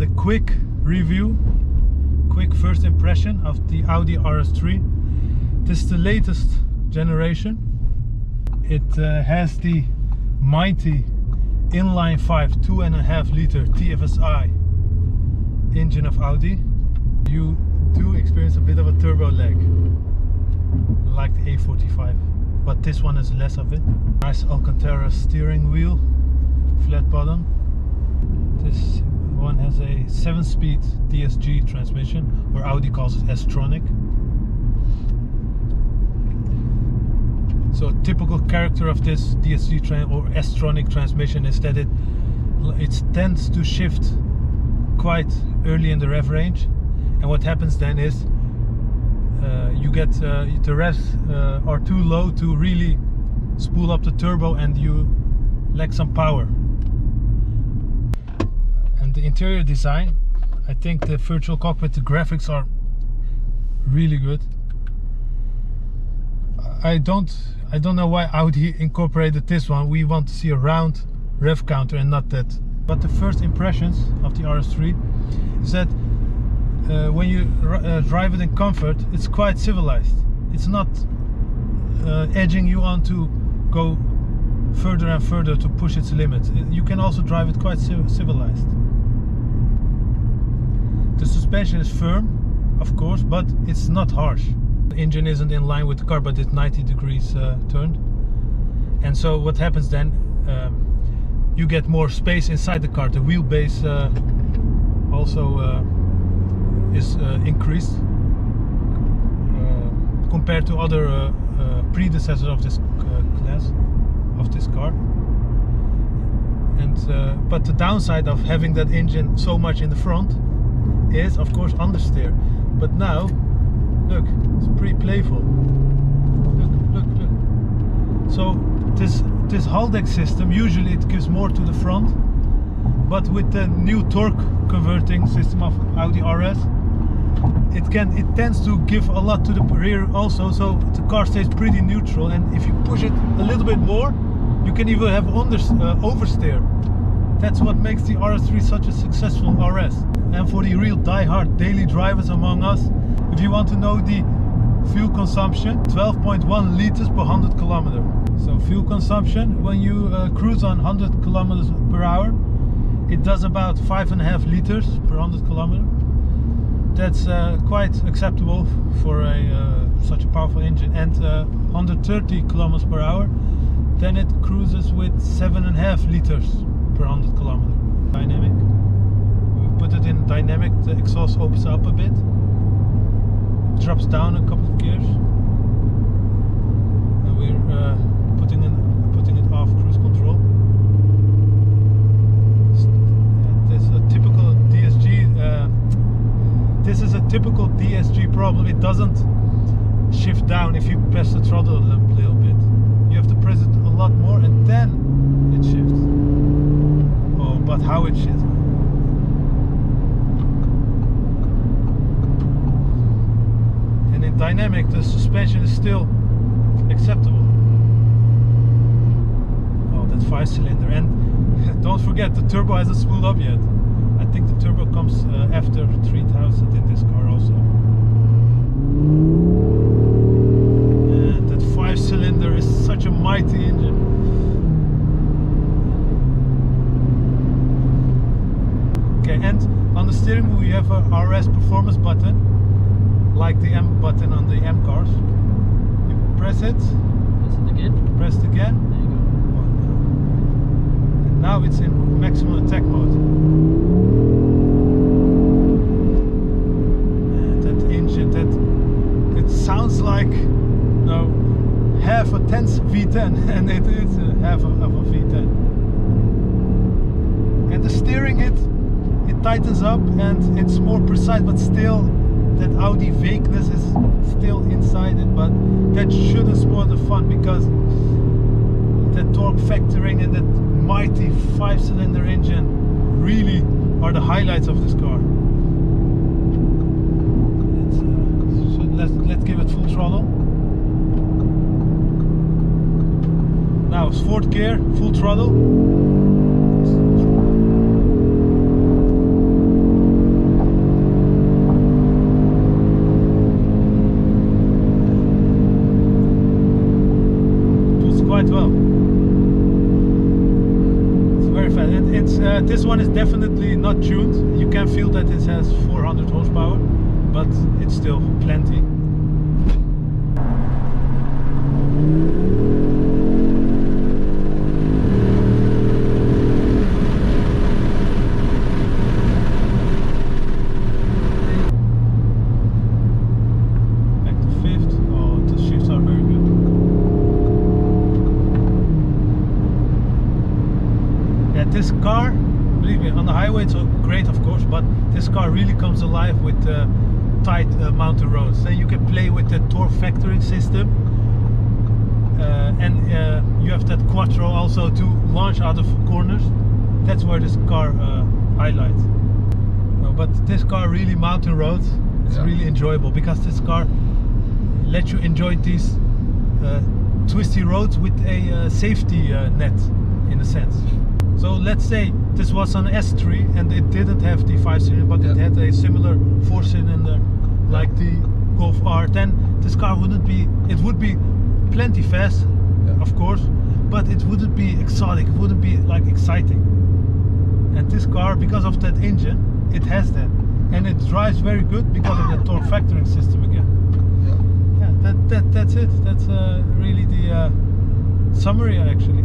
a quick review, quick first impression of the Audi RS3. This is the latest generation. It has the mighty inline 5 2.5 liter TFSI engine of Audi. You do experience a bit of a turbo lag, like the A45, but this one has less of it. Nice Alcantara steering wheel, flat bottom. This one has a 7-speed DSG transmission, or Audi calls it S-Tronic. So a typical character of this DSG or S-Tronic transmission is that it tends to shift quite early in the rev range, and what happens then is you get the revs are too low to really spool up the turbo, and you lack some power. And the interior design, I think the virtual cockpit, the graphics are really good. I don't know why Audi incorporated this one. We want to see a round rev counter and not that. But the first impressions of the RS3 is that when you drive it in comfort, it's quite civilized. It's not edging you on to go further and further to push its limits. You can also drive it quite civilized. The suspension is firm, of course, but it's not harsh. The engine isn't in line with the car, but it's 90 degrees turned. And so what happens then, you get more space inside the car. The wheelbase also is increased compared to other predecessors of this class, of this car. And but the downside of having that engine so much in the front is, of course, understeer. But now, look, it's pretty playful. Look. So this Haldex system, usually it gives more to the front, but with the new torque converting system of Audi RS, it tends to give a lot to the rear also, so the car stays pretty neutral. And if you push it a little bit more, you can even have oversteer. That's what makes the RS3 such a successful RS. And for the real die-hard daily drivers among us, if you want to know the fuel consumption, 12.1 liters per 100 kilometer. So fuel consumption, when you cruise on 100 kilometers per hour, it does about 5.5 liters per 100 kilometer. That's quite acceptable for such a powerful engine. And 130 kilometers per hour, then it cruises with 7.5 liters per 100 kilometer. Dynamic. We put it in dynamic, the exhaust opens up a bit, drops down a couple of gears, and we're putting it off cruise control. This is a typical DSG. This is a typical DSG problem. It doesn't shift down if you press the throttle a little bit. You have to press it a lot more, and then it shifts. Oh, but how it shifts! And in dynamic, the suspension is still acceptable. Oh, that 5-cylinder! And don't forget, the turbo hasn't spooled up yet. I think the turbo comes after 3000 in this car also. And that 5-cylinder is such a mighty engine. Okay, and on the steering wheel you have a RS performance button, like the M button on the M cars. You press it. Press it again. Press it again. There you go. And now it's in maximum attack mode. And that engine, it sounds like half a 10th V10, and it is half of a V10. And the steering, it tightens up and it's more precise, but still that Audi vagueness is still inside it. But that shouldn't spoil the fun, because that torque factoring and that mighty 5-cylinder engine really are the highlights of this car. Let's give it full throttle. Now it's 4th gear, full throttle. quite well. It's very fast. And it's this one is definitely not tuned. You can feel that it has 400 horsepower, but it's still plenty. This car, believe me, on the highway it's great of course, but this car really comes alive with tight mountain roads. Then you can play with the torque factoring system, and you have that Quattro also to launch out of corners. That's where this car highlights. But this car really mountain roads, it's really enjoyable because this car lets you enjoy these twisty roads with a safety net in a sense. So let's say this was an S3 and it didn't have the 5-cylinder, but it had a similar 4-cylinder like the Golf R. Then this car wouldn't be, it would be plenty fast, of course, but it wouldn't be exotic, it wouldn't be like exciting. And this car, because of that engine, it has that. And it drives very good because of the torque factoring system again. Yeah, that's it. That's really the summary actually.